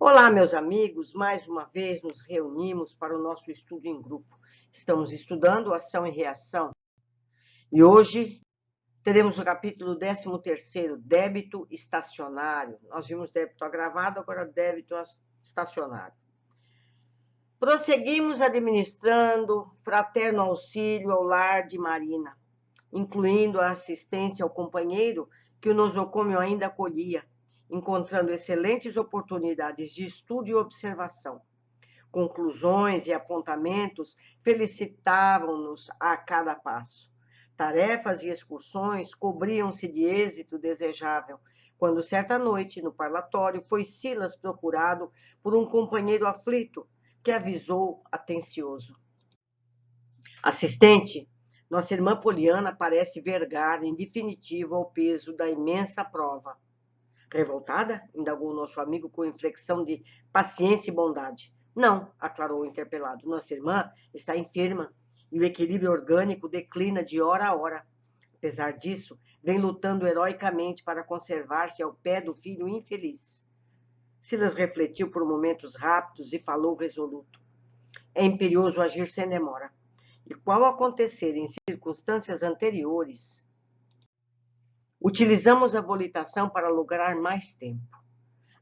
Olá, meus amigos, mais uma vez nos reunimos para o nosso estudo em grupo. Estamos estudando ação e reação e hoje teremos o capítulo 13º, débito estacionário. Nós vimos débito agravado, agora débito estacionário. Prosseguimos administrando fraterno auxílio ao lar de Marina, incluindo a assistência ao companheiro que o nosocômio ainda acolhia, encontrando excelentes oportunidades de estudo e observação. Conclusões e apontamentos felicitavam-nos a cada passo. Tarefas e excursões cobriam-se de êxito desejável, quando certa noite, no parlatório, foi Silas procurado por um companheiro aflito, que avisou atencioso. Assistente, nossa irmã Poliana parece vergar, em definitivo, ao peso da imensa prova. Revoltada? Indagou nosso amigo com inflexão de paciência e bondade. Não, aclarou o interpelado. Nossa irmã está enferma e o equilíbrio orgânico declina de hora a hora. Apesar disso, vem lutando heroicamente para conservar-se ao pé do filho infeliz. Silas refletiu por momentos rápidos e falou resoluto. É imperioso agir sem demora. E qual acontecer em circunstâncias anteriores, utilizamos a volitação para lograr mais tempo.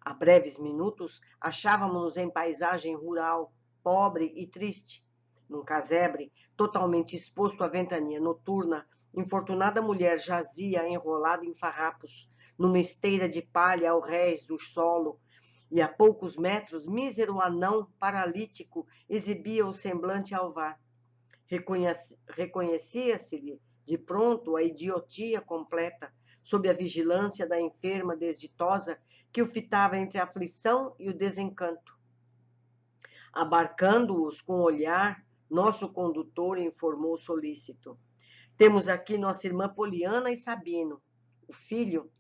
Há breves minutos, achávamos-nos em paisagem rural, pobre e triste. Num casebre, totalmente exposto à ventania noturna, infortunada mulher jazia enrolada em farrapos, numa esteira de palha ao rés do solo, e a poucos metros, mísero anão paralítico exibia o semblante alvar. Reconhecia-se-lhe de pronto a idiotia completa, sob a vigilância da enferma desditosa que o fitava entre a aflição e o desencanto. Abarcando-os com o olhar, nosso condutor informou solícito. Temos aqui nossa irmã Poliana e Sabino, o filho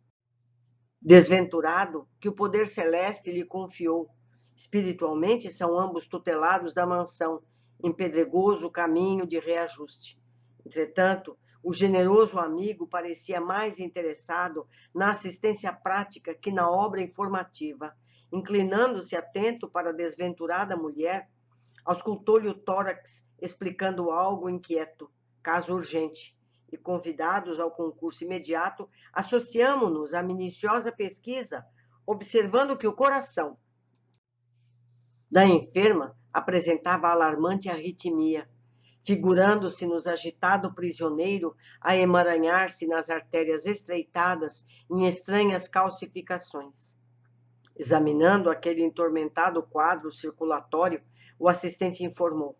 desventurado que o poder celeste lhe confiou. Espiritualmente são ambos tutelados da mansão, em pedregoso caminho de reajuste. Entretanto, o generoso amigo parecia mais interessado na assistência prática que na obra informativa. Inclinando-se atento para a desventurada mulher, auscultou-lhe o tórax, explicando algo inquieto, caso urgente, e convidados ao concurso imediato, associamo-nos à minuciosa pesquisa, observando que o coração da enferma apresentava alarmante arritmia, figurando-se-nos agitado prisioneiro a emaranhar-se nas artérias estreitadas em estranhas calcificações. Examinando aquele entormentado quadro circulatório, o assistente informou.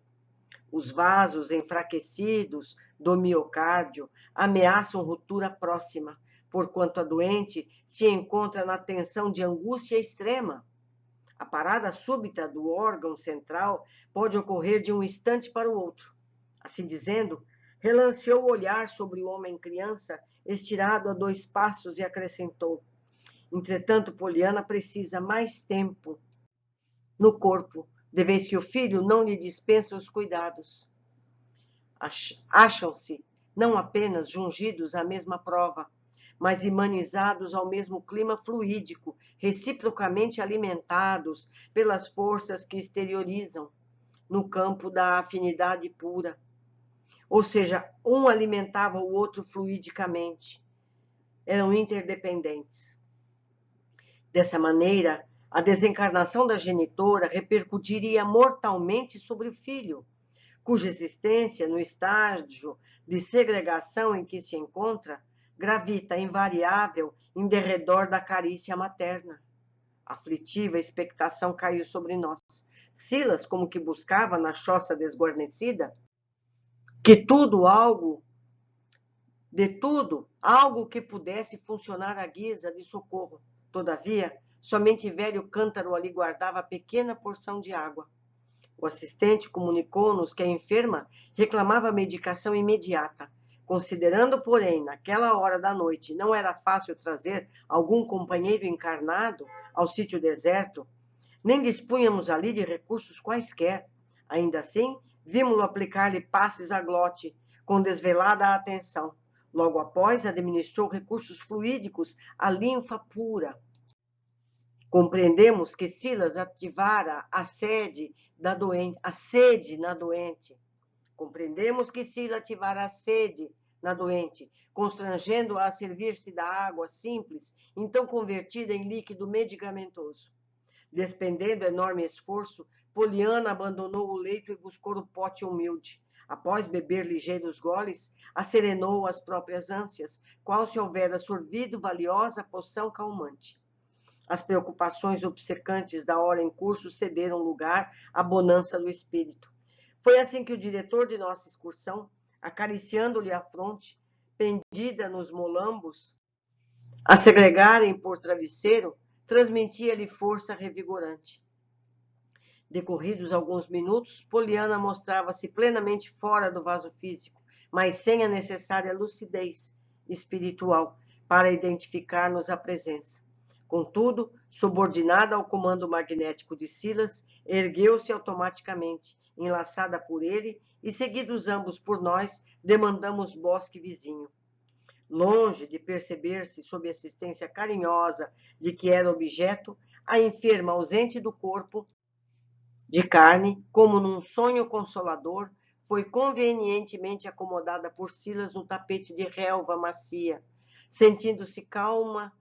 Os vasos enfraquecidos do miocárdio ameaçam ruptura próxima, porquanto a doente se encontra na tensão de angústia extrema. A parada súbita do órgão central pode ocorrer de um instante para o outro. Assim dizendo, relanceou o olhar sobre o homem-criança, estirado a 2 passos, e acrescentou: entretanto, Poliana precisa mais tempo no corpo, de vez que o filho não lhe dispensa os cuidados. Acham-se não apenas jungidos à mesma prova, mas imanizados ao mesmo clima fluídico, reciprocamente alimentados pelas forças que exteriorizam, no campo da afinidade pura. Ou seja, um alimentava o outro fluidicamente. Eram interdependentes. Dessa maneira, a desencarnação da genitora repercutiria mortalmente sobre o filho, cuja existência, no estágio de segregação em que se encontra, gravita invariável em derredor da carícia materna. Aflitiva expectação caiu sobre nós. Silas, como que buscava na choça desguarnecida, algo que pudesse funcionar à guisa de socorro. Todavia, somente velho cântaro ali guardava pequena porção de água. O assistente comunicou-nos que a enferma reclamava medicação imediata. Considerando, porém, naquela hora da noite não era fácil trazer algum companheiro encarnado ao sítio deserto, nem dispunhamos ali de recursos quaisquer. Ainda assim, vimos-lo aplicar-lhe passes à glote, com desvelada atenção. Logo após, administrou recursos fluídicos à linfa pura. Compreendemos que Silas ativara a sede na doente. Compreendemos que Silas ativara a sede na doente, constrangendo-a a servir-se da água simples, então convertida em líquido medicamentoso. Despendendo enorme esforço, Poliana abandonou o leito e buscou o pote humilde. Após beber ligeiros goles, acerenou as próprias ânsias, qual se houvera sorvido valiosa poção calmante. As preocupações obcecantes da hora em curso cederam lugar à bonança do espírito. Foi assim que o diretor de nossa excursão, acariciando-lhe a fronte, pendida nos molambos, a segregarem por travesseiro, transmitia-lhe força revigorante. Decorridos alguns minutos, Poliana mostrava-se plenamente fora do vaso físico, mas sem a necessária lucidez espiritual para identificar-nos a presença. Contudo, subordinada ao comando magnético de Silas, ergueu-se automaticamente, enlaçada por ele, e seguidos ambos por nós, demandamos bosque vizinho. Longe de perceber-se sob assistência carinhosa de que era objeto, a enferma ausente do corpo de carne, como num sonho consolador, foi convenientemente acomodada por Silas no tapete de relva macia, sentindo-se calma,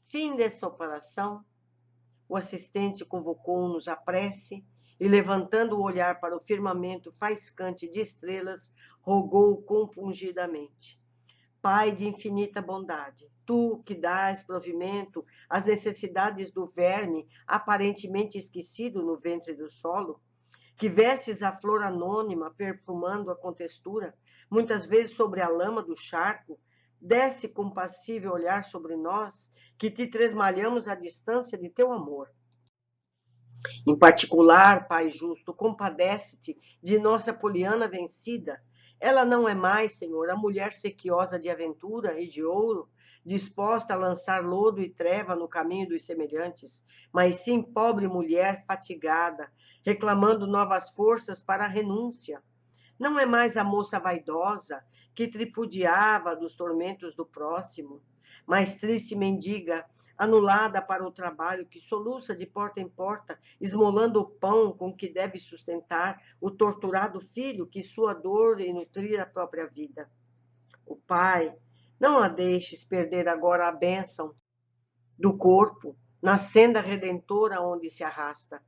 Fim dessa operação, o assistente convocou-nos à prece e, levantando o olhar para o firmamento faiscante de estrelas, rogou compungidamente: Pai de infinita bondade, tu que dás provimento às necessidades do verme aparentemente esquecido no ventre do solo, que vestes a flor anônima perfumando a contextura, muitas vezes sobre a lama do charco, desce compassível olhar sobre nós, que te tresmalhamos à distância de teu amor. Em particular, Pai justo, compadece-te de nossa Poliana vencida. Ela não é mais, Senhor, a mulher sequiosa de aventura e de ouro, disposta a lançar lodo e treva no caminho dos semelhantes, mas sim pobre mulher fatigada, reclamando novas forças para a renúncia. Não é mais a moça vaidosa que tripudiava dos tormentos do próximo, mas triste mendiga, anulada para o trabalho, que soluça de porta em porta, esmolando o pão com que deve sustentar o torturado filho que sua dor e nutrir a própria vida. O Pai, não a deixes perder agora a bênção do corpo na senda redentora onde se arrasta.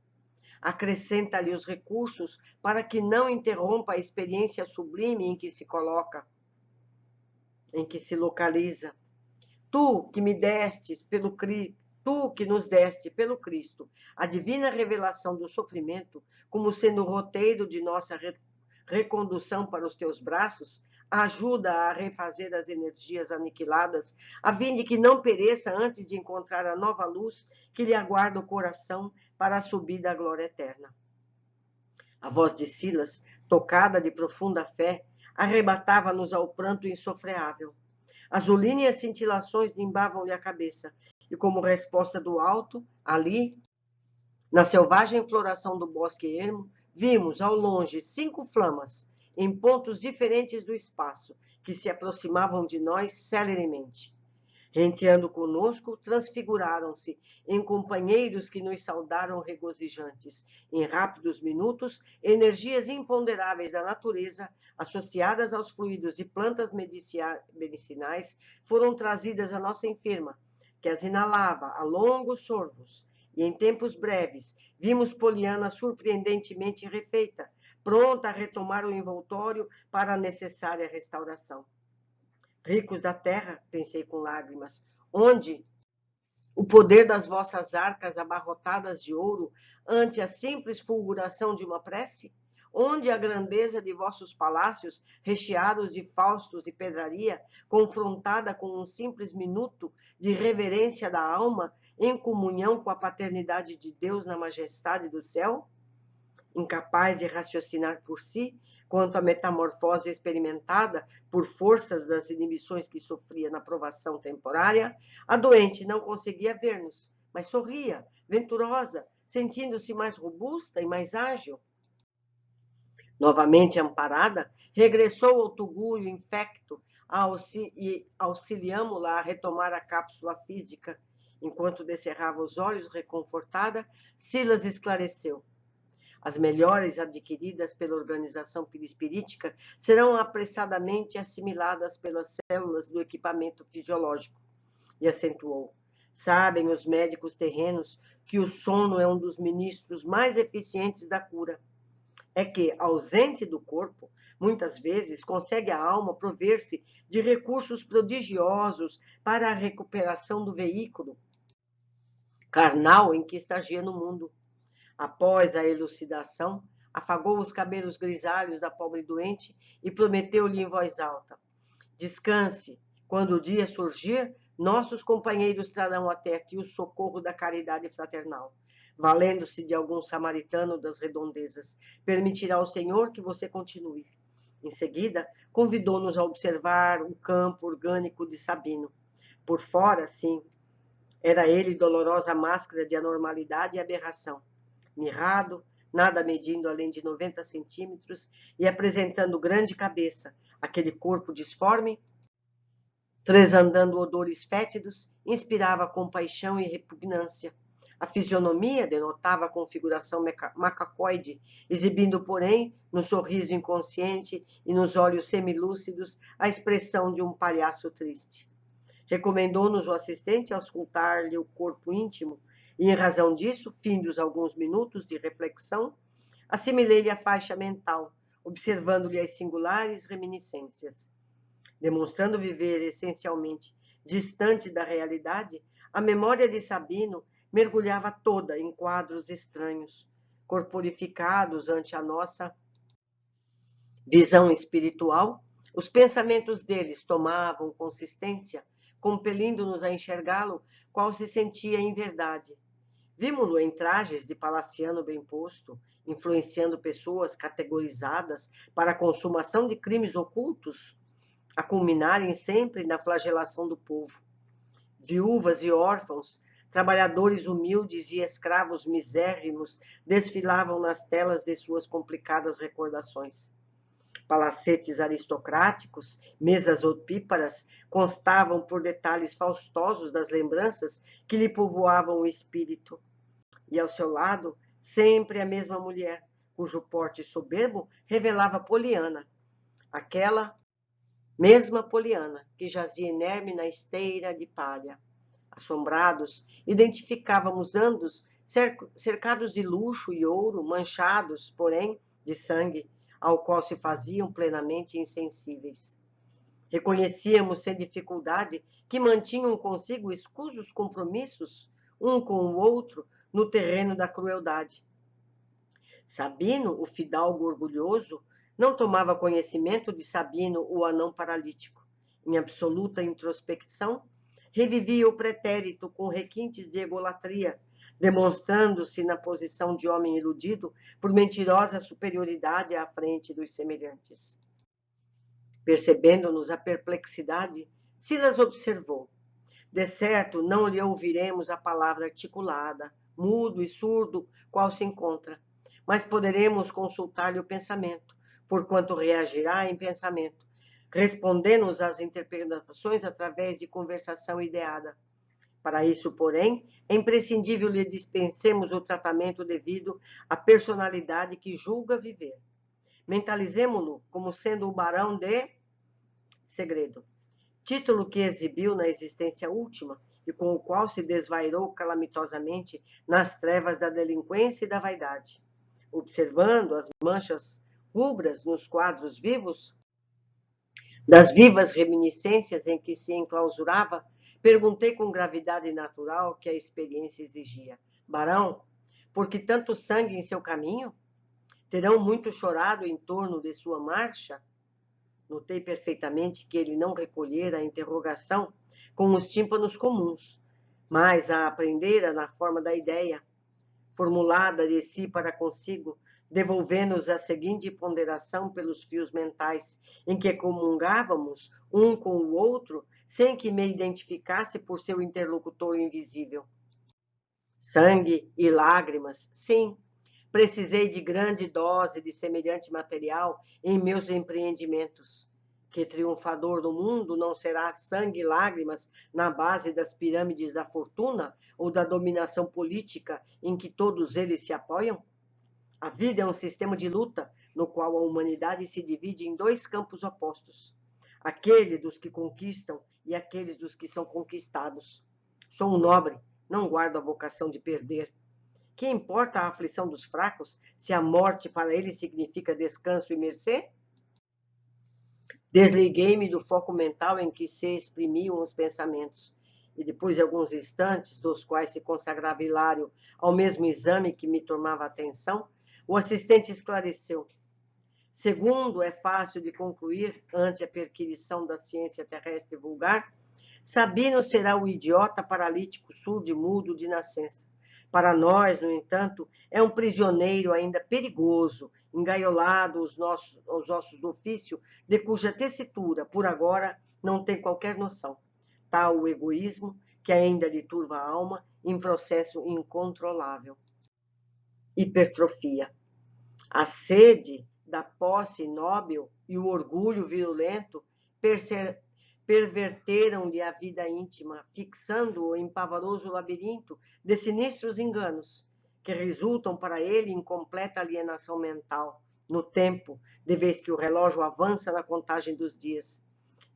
Acrescenta-lhe os recursos para que não interrompa a experiência sublime em que se coloca, em que se localiza. Tu que me destes pelo Cristo, tu que nos deste pelo Cristo, a divina revelação do sofrimento, como sendo o roteiro de nossa recondução para os teus braços, ajuda a refazer as energias aniquiladas, a fim de que não pereça antes de encontrar a nova luz que lhe aguarda o coração para a subida à glória eterna. A voz de Silas, tocada de profunda fé, arrebatava-nos ao pranto insofreável. Azulíneas cintilações limbavam-lhe a cabeça, e como resposta do alto, ali, na selvagem floração do bosque ermo, vimos ao longe 5 flamas, em pontos diferentes do espaço, que se aproximavam de nós celeremente. Renteando conosco, transfiguraram-se em companheiros que nos saudaram regozijantes. Em rápidos minutos, energias imponderáveis da natureza, associadas aos fluidos e plantas medicinais, foram trazidas à nossa enferma, que as inalava a longos sorvos. E em tempos breves, vimos Poliana surpreendentemente refeita, pronta a retomar o envoltório para a necessária restauração. Ricos da terra, pensei com lágrimas, onde o poder das vossas arcas abarrotadas de ouro ante a simples fulguração de uma prece? Onde a grandeza de vossos palácios, recheados de faustos e pedraria, confrontada com um simples minuto de reverência da alma, em comunhão com a paternidade de Deus na majestade do céu? Incapaz de raciocinar por si, quanto à metamorfose experimentada por forças das inibições que sofria na provação temporária, a doente não conseguia ver-nos, mas sorria, venturosa, sentindo-se mais robusta e mais ágil. Novamente amparada, regressou ao tugúrio infecto e auxiliamo-la a retomar a cápsula física, Enquanto descerrava os olhos, reconfortada, Silas esclareceu. As melhores adquiridas pela organização perispirítica serão apressadamente assimiladas pelas células do equipamento fisiológico. E acentuou. Sabem os médicos terrenos que o sono é um dos ministros mais eficientes da cura. É que, ausente do corpo, muitas vezes consegue a alma prover-se de recursos prodigiosos para a recuperação do veículo carnal em que estagia no mundo. Após a elucidação, afagou os cabelos grisalhos da pobre doente e prometeu-lhe em voz alta: descanse, quando o dia surgir, nossos companheiros trarão até aqui o socorro da caridade fraternal. Valendo-se de algum samaritano das redondezas, permitirá o Senhor que você continue. Em seguida, convidou-nos a observar o campo orgânico de Sabino. Por fora, sim, era ele dolorosa máscara de anormalidade e aberração. Mirrado, nada medindo além de 90 centímetros e apresentando grande cabeça, aquele corpo disforme, transandando odores fétidos, inspirava compaixão e repugnância. A fisionomia denotava a configuração macacoide, exibindo, porém, no sorriso inconsciente e nos olhos semilúcidos, a expressão de um palhaço triste. Recomendou-nos o assistente auscultar-lhe o corpo íntimo, e, em razão disso, findos alguns minutos de reflexão, assimilei-lhe a faixa mental, observando-lhe as singulares reminiscências. Demonstrando viver essencialmente distante da realidade, a memória de Sabino mergulhava toda em quadros estranhos, corporificados ante a nossa visão espiritual. Os pensamentos deles tomavam consistência, compelindo-nos a enxergá-lo qual se sentia em verdade. Vimos-lo em trajes de palaciano bem posto, influenciando pessoas categorizadas para a consumação de crimes ocultos, a culminarem sempre na flagelação do povo. Viúvas e órfãos, trabalhadores humildes e escravos misérrimos desfilavam nas telas de suas complicadas recordações. Palacetes aristocráticos, mesas opíparas, constavam por detalhes faustosos das lembranças que lhe povoavam o espírito. E ao seu lado, sempre a mesma mulher, cujo porte soberbo revelava Poliana, aquela mesma Poliana que jazia inerme na esteira de palha. Assombrados, identificávamos ambos cercados de luxo e ouro, manchados, porém, de sangue, ao qual se faziam plenamente insensíveis. Reconhecíamos sem dificuldade que mantinham consigo escusos compromissos, um com o outro, no terreno da crueldade. Sabino, o fidalgo orgulhoso, não tomava conhecimento de Sabino, o anão paralítico. Em absoluta introspecção, revivia o pretérito com requintes de egolatria, demonstrando-se na posição de homem iludido por mentirosa superioridade à frente dos semelhantes. Percebendo-nos a perplexidade, Silas observou: de certo, não lhe ouviremos a palavra articulada, mudo e surdo, qual se encontra, mas poderemos consultar-lhe o pensamento, porquanto reagirá em pensamento, respondendo-nos às interpretações através de conversação ideada. Para isso, porém, é imprescindível lhe dispensemos o tratamento devido à personalidade que julga viver. Mentalizemo-lo como sendo o barão de Segredo, título que exibiu na existência última e com o qual se desvairou calamitosamente nas trevas da delinquência e da vaidade. Observando as manchas rubras nos quadros vivos, das vivas reminiscências em que se enclausurava, perguntei com gravidade natural que a experiência exigia: barão, por que tanto sangue em seu caminho? Terão muito chorado em torno de sua marcha? Notei perfeitamente que ele não recolhera a interrogação com os tímpanos comuns, mas a aprendera na forma da ideia, formulada de si para consigo, devolvendo-nos a seguinte ponderação pelos fios mentais, em que comungávamos um com o outro, sem que me identificasse por seu interlocutor invisível. Sangue e lágrimas, sim, precisei de grande dose de semelhante material em meus empreendimentos. que triunfador do mundo não será sangue e lágrimas na base das pirâmides da fortuna ou da dominação política em que todos eles se apoiam? A vida é um sistema de luta no qual a humanidade se divide em dois campos opostos: aquele dos que conquistam e aqueles dos que são conquistados. Sou um nobre, não guardo a vocação de perder. Que importa a aflição dos fracos, se a morte para eles significa descanso e mercê? Desliguei-me do foco mental em que se exprimiam os pensamentos, e depois de alguns instantes, dos quais se consagrava Hilário ao mesmo exame que me tomava a atenção, o assistente esclareceu. Segundo é fácil de concluir, ante a perquisição da ciência terrestre vulgar, Sabino será o idiota paralítico surdo e mudo de nascença. Para nós, no entanto, é um prisioneiro ainda perigoso, engaiolado aos ossos do ofício, de cuja tessitura, por agora, não tem qualquer noção. Tal o egoísmo que ainda lhe turva a alma em processo incontrolável. Hipertrofia. A sede da posse inóbil e o orgulho virulento perverteram-lhe a vida íntima, fixando-o em pavoroso labirinto de sinistros enganos, que resultam para ele em completa alienação mental, no tempo, de vez que o relógio avança na contagem dos dias.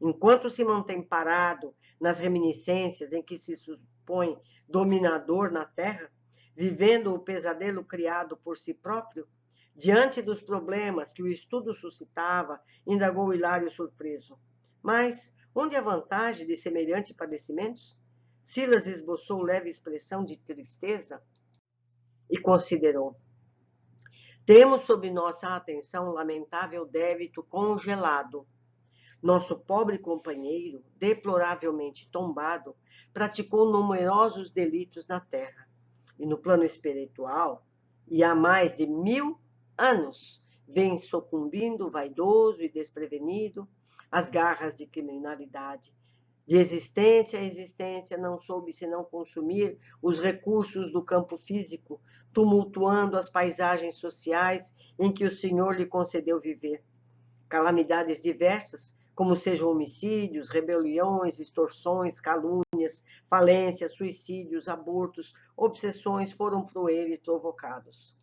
Enquanto se mantém parado nas reminiscências em que se supõe dominador na terra, vivendo o pesadelo criado por si próprio, diante dos problemas que o estudo suscitava, indagou Hilário surpreso. Mas onde a vantagem de semelhantes padecimentos? Silas esboçou leve expressão de tristeza e considerou. Temos sob nossa atenção um lamentável débito congelado. Nosso pobre companheiro, deploravelmente tombado, praticou numerosos delitos na terra. E no plano espiritual, e há mais de 1000 anos, vem sucumbindo vaidoso e desprevenido às garras de criminalidade. De existência a existência, não soube senão consumir os recursos do campo físico, tumultuando as paisagens sociais em que o Senhor lhe concedeu viver. Calamidades diversas, como sejam homicídios, rebeliões, extorsões, calúnias, falências, suicídios, abortos, obsessões, foram por ele provocados.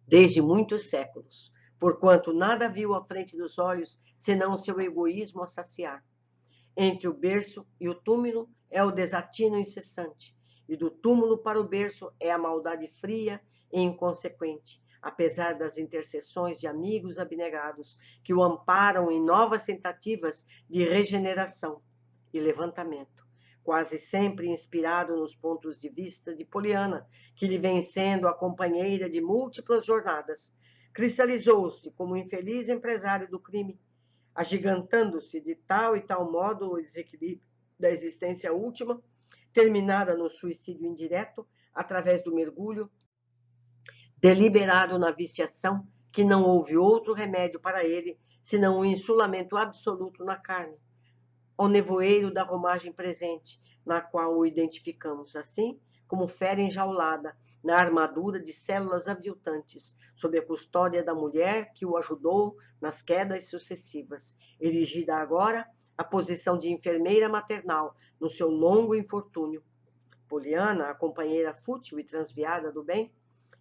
Desde muitos séculos, porquanto nada viu à frente dos olhos senão o seu egoísmo a saciar. Entre o berço e o túmulo é o desatino incessante, e do túmulo para o berço é a maldade fria e inconsequente, apesar das intercessões de amigos abnegados que o amparam em novas tentativas de regeneração e levantamento, quase sempre inspirado nos pontos de vista de Poliana, que lhe vem sendo a companheira de múltiplas jornadas, cristalizou-se como infeliz empresário do crime, agigantando-se de tal e tal modo o desequilíbrio da existência última, terminada no suicídio indireto, através do mergulho, deliberado na viciação, que não houve outro remédio para ele, senão o insulamento absoluto na carne, ao nevoeiro da romagem presente, na qual o identificamos, assim como fera enjaulada na armadura de células aviltantes, sob a custódia da mulher que o ajudou nas quedas sucessivas, erigida agora à posição de enfermeira maternal no seu longo infortúnio. Poliana, a companheira fútil e transviada do bem,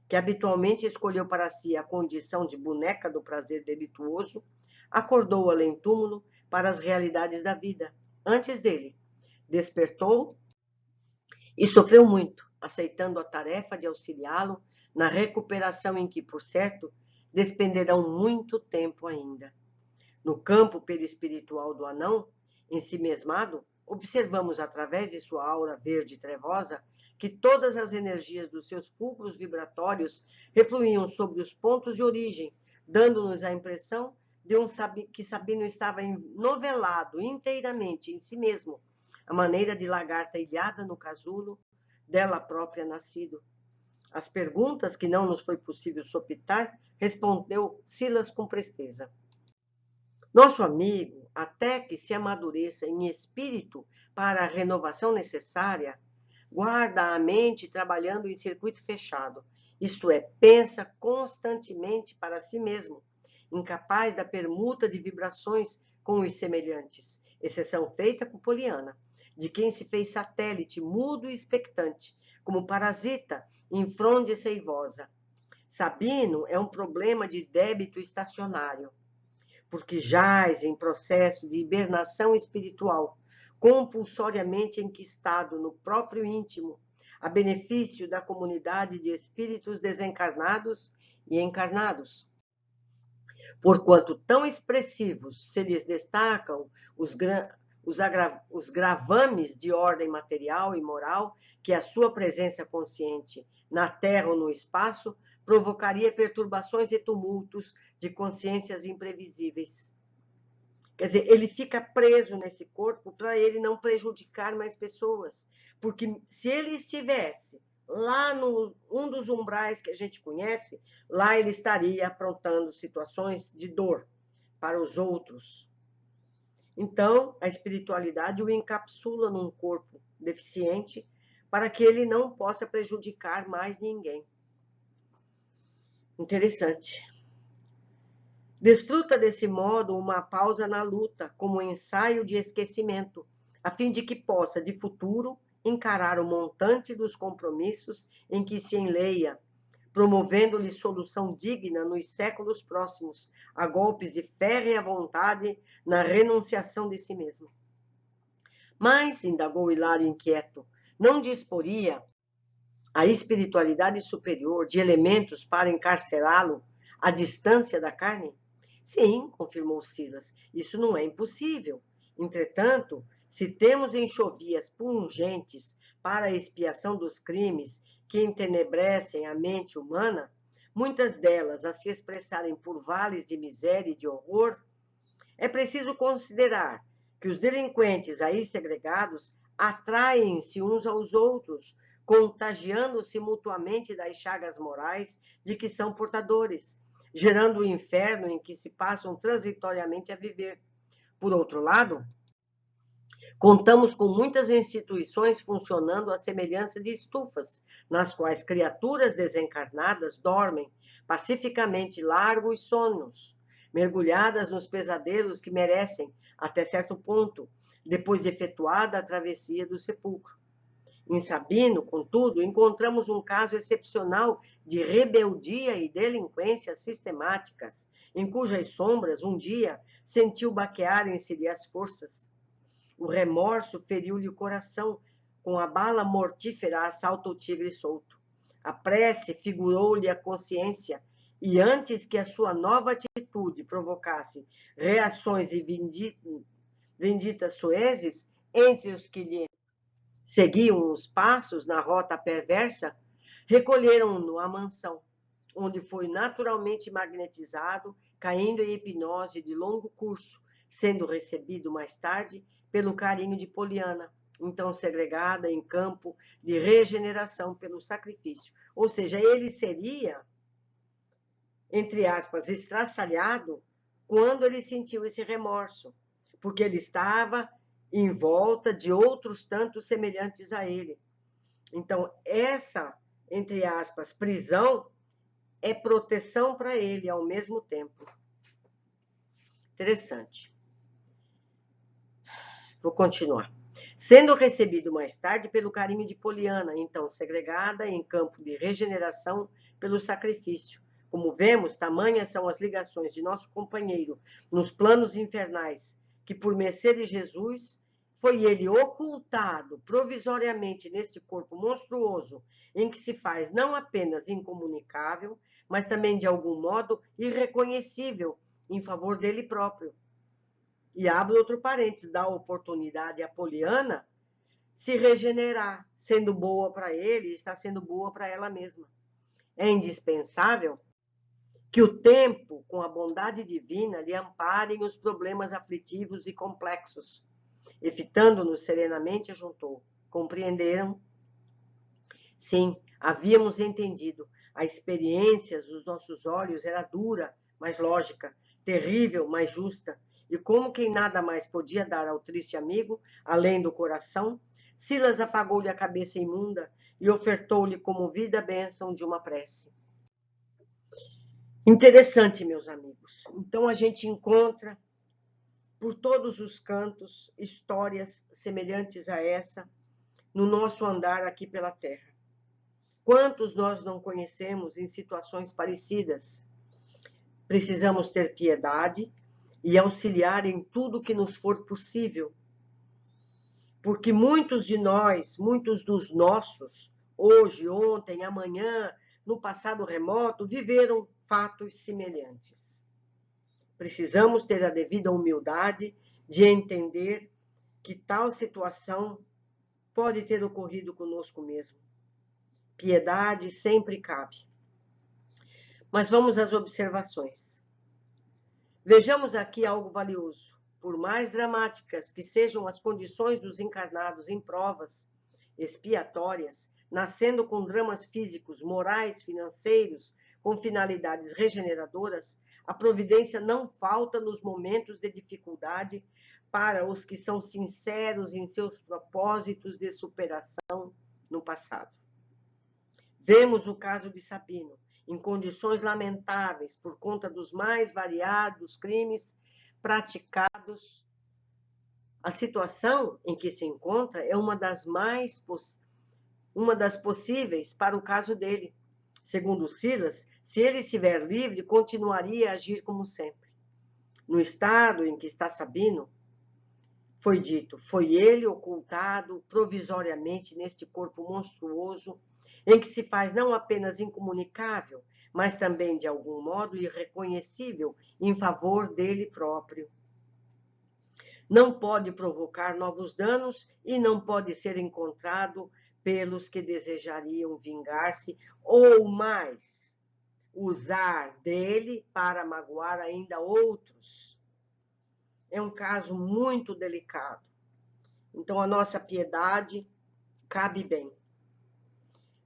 que habitualmente escolheu para si a condição de boneca do prazer delituoso, acordou além túmulo para as realidades da vida, antes dele. Despertou e sofreu muito, aceitando a tarefa de auxiliá-lo na recuperação em que, por certo, despenderão muito tempo ainda. No campo perispiritual do anão, ensimesmado, observamos através de sua aura verde trevosa que todas as energias dos seus fulcros vibratórios refluíam sobre os pontos de origem, dando-nos a impressão de que Sabino estava novelado inteiramente em si mesmo, a maneira de lagarta ilhada no casulo, dela própria nascido. As perguntas que não nos foi possível sopitar, respondeu Silas com presteza. Nosso amigo, até que se amadureça em espírito para a renovação necessária, guarda a mente trabalhando em circuito fechado, isto é, pensa constantemente para si mesmo, incapaz da permuta de vibrações com os semelhantes, exceção feita por Poliana, de quem se fez satélite mudo e expectante, como parasita em fronde seivosa. Sabino é um problema de débito estacionário, porque jaz em processo de hibernação espiritual, compulsoriamente enquistado no próprio íntimo, a benefício da comunidade de espíritos desencarnados e encarnados. Porquanto tão expressivos se lhes destacam os gravames de ordem material e moral que a sua presença consciente na Terra ou no espaço provocaria perturbações e tumultos de consciências imprevisíveis. Quer dizer, ele fica preso nesse corpo para ele não prejudicar mais pessoas. Porque se ele estivesse lá no um dos umbrais que a gente conhece, lá ele estaria aprontando situações de dor para os outros. Então, a espiritualidade o encapsula num corpo deficiente para que ele não possa prejudicar mais ninguém. Interessante. Desfruta desse modo uma pausa na luta, como ensaio de esquecimento, a fim de que possa, de futuro, encarar o montante dos compromissos em que se enleia, promovendo-lhe solução digna nos séculos próximos, a golpes de férrea vontade na renunciação de si mesmo. Mas, indagou Hilário inquieto, não disporia a espiritualidade superior de elementos para encarcerá-lo à distância da carne? Sim, confirmou Silas, isso não é impossível. Entretanto, se temos enxovias pungentes para a expiação dos crimes que entenebrecem a mente humana, muitas delas a se expressarem por vales de miséria e de horror, é preciso considerar que os delinquentes aí segregados atraem-se uns aos outros, contagiando-se mutuamente das chagas morais de que são portadores, gerando o inferno em que se passam transitoriamente a viver. Por outro lado, contamos com muitas instituições funcionando à semelhança de estufas, nas quais criaturas desencarnadas dormem pacificamente largos sonos, mergulhadas nos pesadelos que merecem, até certo ponto, depois de efetuada a travessia do sepulcro. Em Sabino, contudo, encontramos um caso excepcional de rebeldia e delinquência sistemáticas, em cujas sombras, um dia, sentiu baquearem-se-lhe as forças. O remorso feriu-lhe o coração, com a bala mortífera assalta o tigre solto. A prece figurou-lhe a consciência, e antes que a sua nova atitude provocasse reações e venditas soezes entre os que lhe seguiam os passos na rota perversa, recolheram-no à mansão, onde foi naturalmente magnetizado, caindo em hipnose de longo curso, sendo recebido mais tarde pelo carinho de Poliana, então segregada em campo de regeneração pelo sacrifício. Ou seja, ele seria, entre aspas, estraçalhado quando ele sentiu esse remorso, porque ele estava em volta de outros tantos semelhantes a ele. Então, essa, entre aspas, prisão é proteção para ele ao mesmo tempo. Interessante. Vou continuar. Sendo recebido mais tarde pelo carinho de Poliana, então segregada em campo de regeneração pelo sacrifício. Como vemos, tamanhas são as ligações de nosso companheiro nos planos infernais, que por mercê de Jesus foi ele ocultado provisoriamente neste corpo monstruoso, em que se faz não apenas incomunicável, mas também de algum modo irreconhecível em favor dele próprio. E abre outro parênteses, dá oportunidade a Poliana se regenerar, sendo boa para ele e está sendo boa para ela mesma. É indispensável que o tempo, com a bondade divina, lhe amparem os problemas aflitivos e complexos. E fitando-nos serenamente, ajuntou. Compreenderam? Sim, havíamos entendido. A experiência dos nossos olhos era dura, mas lógica, terrível, mas justa. E como quem nada mais podia dar ao triste amigo, além do coração, Silas apagou-lhe a cabeça imunda e ofertou-lhe comovida a bênção de uma prece. Interessante, meus amigos. Então, a gente encontra por todos os cantos histórias semelhantes a essa no nosso andar aqui pela Terra. Quantos nós não conhecemos em situações parecidas? Precisamos ter piedade e auxiliar em tudo que nos for possível. Porque muitos de nós, muitos dos nossos, hoje, ontem, amanhã, no passado remoto, viveram fatos semelhantes. Precisamos ter a devida humildade de entender que tal situação pode ter ocorrido conosco mesmo. Piedade sempre cabe. Mas vamos às observações. Vejamos aqui algo valioso. Por mais dramáticas que sejam as condições dos encarnados em provas expiatórias, nascendo com dramas físicos, morais, financeiros, com finalidades regeneradoras, a providência não falta nos momentos de dificuldade para os que são sinceros em seus propósitos de superação no passado. Vemos o caso de Sabino, em condições lamentáveis por conta dos mais variados crimes praticados. A situação em que se encontra é uma das possíveis para o caso dele. Segundo Silas, se ele estiver livre, continuaria a agir como sempre. No estado em que está Sabino, foi dito, foi ele ocultado provisoriamente neste corpo monstruoso, em que se faz não apenas incomunicável, mas também, de algum modo, irreconhecível em favor dele próprio. Não pode provocar novos danos e não pode ser encontrado pelos que desejariam vingar-se ou mais, usar dele para magoar ainda outros. É um caso muito delicado. Então, a nossa piedade cabe bem.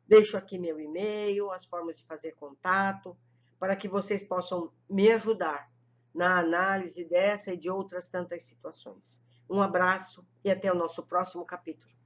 Deixo aqui meu e-mail, as formas de fazer contato, para que vocês possam me ajudar na análise dessa e de outras tantas situações. Um abraço e até o nosso próximo capítulo.